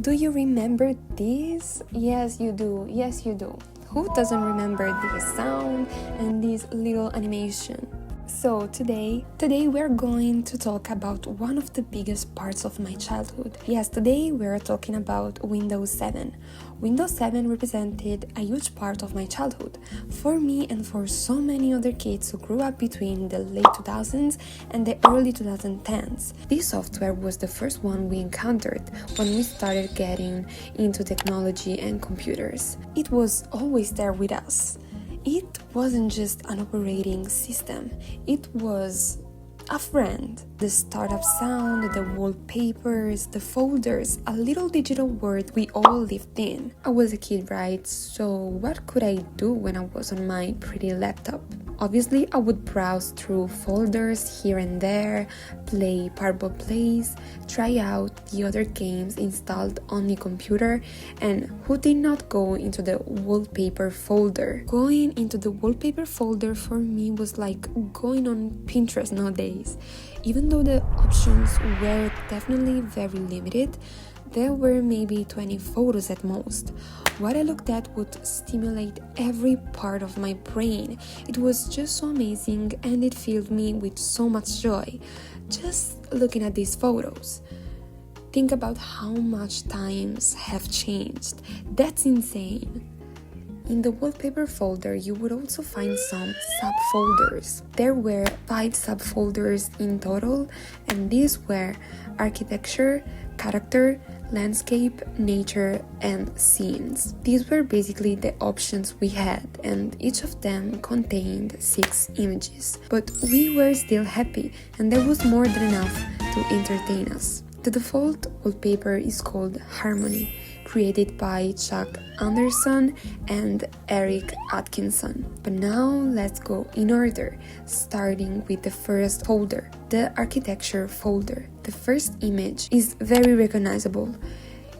Do you remember this? Yes, you do. Yes, you do. Who doesn't remember this sound and this little animation? So today we're going to talk about one of the biggest parts of my childhood. Yes, today we're talking about Windows 7. Windows 7 represented a huge part of my childhood, for me and for so many other kids who grew up between the late 2000s and the early 2010s. This software was the first one we encountered when we started getting into technology and computers. It was always there with us. It wasn't just an operating system, it was a friend. The startup sound, the wallpapers, the folders, a little digital world we all lived in. I was a kid, right? So what could I do when I was on my pretty laptop? Obviously, I would browse through folders here and there, play Purple Plays, try out the other games installed on the computer, and who did not go into the wallpaper folder? Going into the wallpaper folder for me was like going on Pinterest nowadays. Even though the options were definitely very limited, there were maybe 20 photos at most. What I looked at would stimulate every part of my brain. It was just so amazing and it filled me with so much joy. Just looking at these photos. Think about how much times have changed. That's insane. In the wallpaper folder, you would also find some subfolders. There were 5 subfolders in total, and these were architecture, character, landscape, nature, and scenes. These were basically the options we had, and each of them contained 6 images. But we were still happy, and there was more than enough to entertain us. The default wallpaper is called Harmony, created by Chuck Anderson and Eric Atkinson. But now let's go in order, starting with the first folder, the architecture folder. The first image is very recognizable.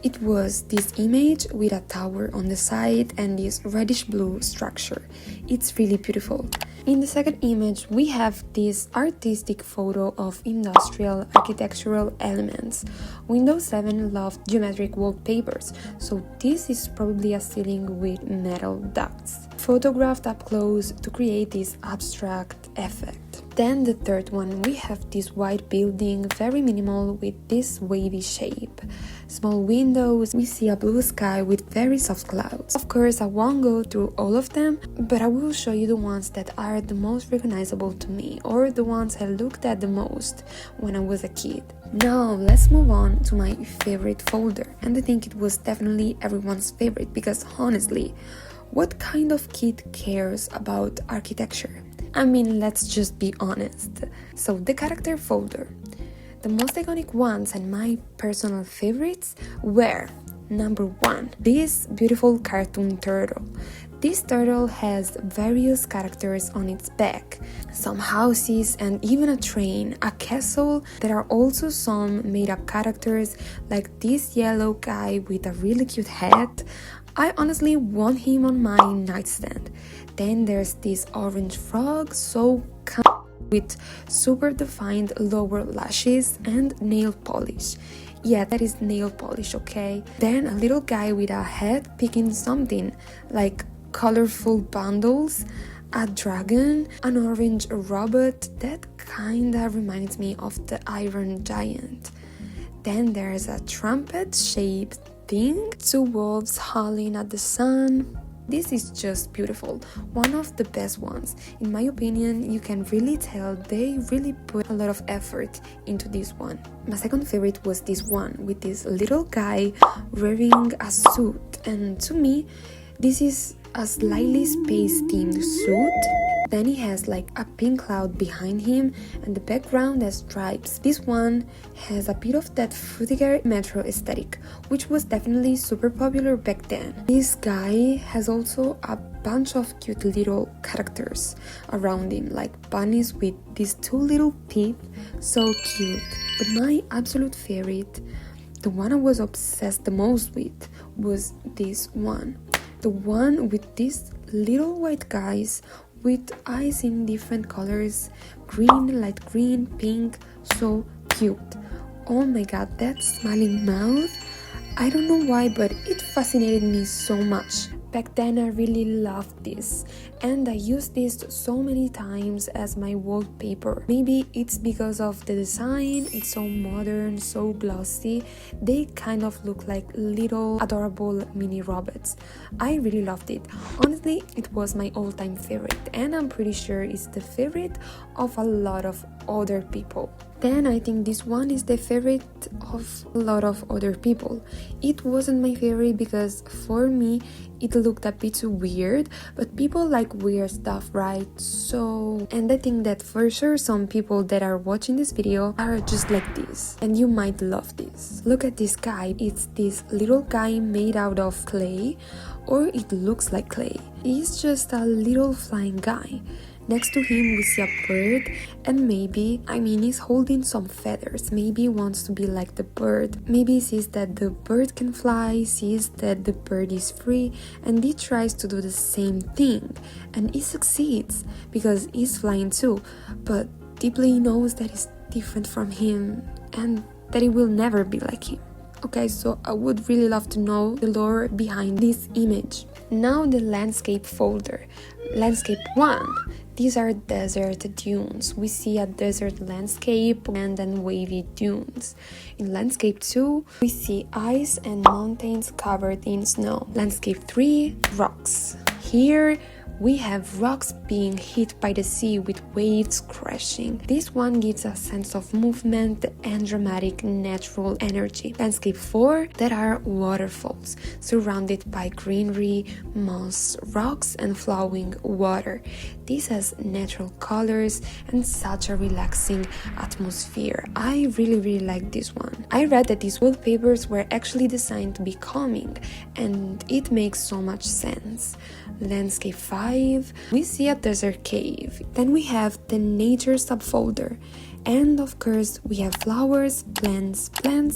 It was this image with a tower on the side and this reddish blue structure. It's really beautiful. In the second image, we have this artistic photo of industrial architectural elements. Windows 7 loved geometric wallpapers, so this is probably a ceiling with metal ducts, photographed up close to create this abstract effect. Then the third one, we have this white building, very minimal with this wavy shape. Small windows, we see a blue sky with very soft clouds. Of course, I won't go through all of them, but I will show you the ones that are the most recognizable to me, or the ones I looked at the most when I was a kid. Now, let's move on to my favorite folder, and I think it was definitely everyone's favorite because honestly, what kind of kid cares about architecture? I mean, let's just be honest. So, the character folder. The most iconic ones and my personal favorites were number 1, this beautiful cartoon turtle. This turtle has various characters on its back, some houses and even a train, a castle. There are also some made-up characters like this yellow guy with a really cute hat. I honestly want him on my nightstand. Then there's this orange frog, so with super defined lower lashes and nail polish. Yeah, that is nail polish, okay? Then a little guy with a hat picking something like colorful bundles, a dragon, an orange robot. That kinda reminds me of the Iron Giant. Then there's a trumpet-shaped thing, 2 wolves howling at the sun. This is just beautiful, one of the best ones. In my opinion, you can really tell they really put a lot of effort into this one. My second favorite was this one with this little guy wearing a suit, and to me, this is a slightly space-themed suit. Then he has like a pink cloud behind him and the background has stripes. This one has a bit of that Frutiger Metro aesthetic, which was definitely super popular back then. This guy has also a bunch of cute little characters around him, like bunnies with these 2 little teeth, so cute. But my absolute favorite, the one I was obsessed the most with, was this one. The one with these little white guys with eyes in different colors, green, light green, pink, so cute. Oh my god, that smiling mouth, I don't know why, but it fascinated me so much. Back then I really loved this, and I used this so many times as my wallpaper. Maybe it's because of the design, it's so modern, so glossy. They kind of look like little adorable mini robots. I really loved it. Honestly, it was my all-time favorite, and I'm pretty sure it's the favorite of a lot of other people. Then I think this one is the favorite of a lot of other people. It wasn't my favorite because for me it looked a bit too weird, but people like weird stuff, right? So, and I think that for sure some people that are watching this video are just like this, and you might love this. Look at this guy. It's this little guy made out of clay, or it looks like clay. He's just a little flying guy. Next to him we see a bird, and maybe, he's holding some feathers. Maybe he wants to be like the bird. Maybe he sees that the bird can fly, sees that the bird is free, and he tries to do the same thing. And he succeeds, because he's flying too, but deeply he knows that he's different from him, and that he will never be like him. Okay, so I would really love to know the lore behind this image. Now the landscape folder. Landscape 1. These are desert dunes. We see a desert landscape and then wavy dunes. In landscape 2, we see ice and mountains covered in snow. Landscape 3, rocks. Here we have rocks being hit by the sea with waves crashing. This one gives a sense of movement and dramatic natural energy. Landscape 4, there are waterfalls surrounded by greenery, moss, rocks and flowing water. This has natural colors and such a relaxing atmosphere. I really like this one. I read that these wallpapers were actually designed to be calming, and it makes so much sense. Landscape 5, we see a desert cave. Then we have the nature subfolder. And of course we have flowers, plants,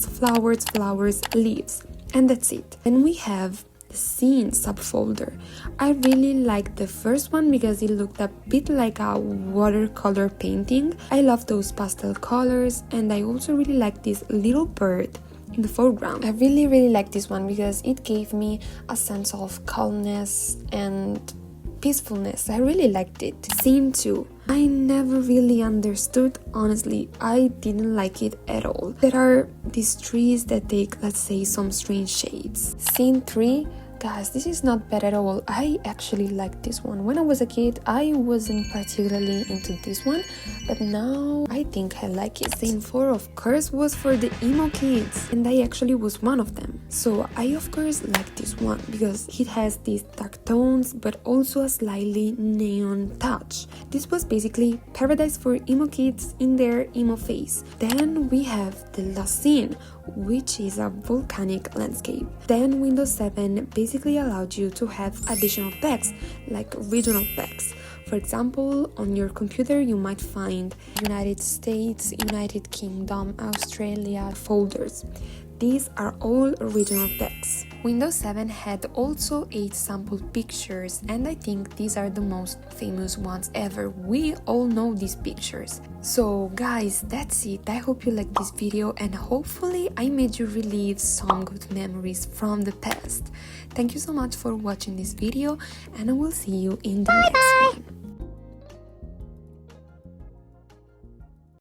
flowers, leaves. And that's it. Then we have the scene subfolder. I really like the first one because it looked a bit like a watercolor painting. I love those pastel colors, and I also really like this little bird in the foreground. I really like this one because it gave me a sense of calmness and peacefulness. I really liked it. Scene 2. I never really understood, honestly. I didn't like it at all. There are these trees that take, let's say, some strange shapes. Scene 3. Guys, this is not bad at all. I actually like this one. When I was a kid, I wasn't particularly into this one, but now I think I like it. Scene 4, of course, was for the emo kids, and I actually was one of them. So I, of course, like this one because it has these dark tones, but also a slightly neon touch. This was basically paradise for emo kids in their emo phase. Then we have the last scene, which is a volcanic landscape. Then Windows 7 basically allowed you to have additional text, like regional text. For example, on your computer you might find United States, United Kingdom, Australia folders. These are all original texts. Windows 7 had also 8 sample pictures, and I think these are the most famous ones ever. We all know these pictures. So guys, that's it. I hope you liked this video, and hopefully I made you relive some good memories from the past. Thank you so much for watching this video, and I will see you in the next one.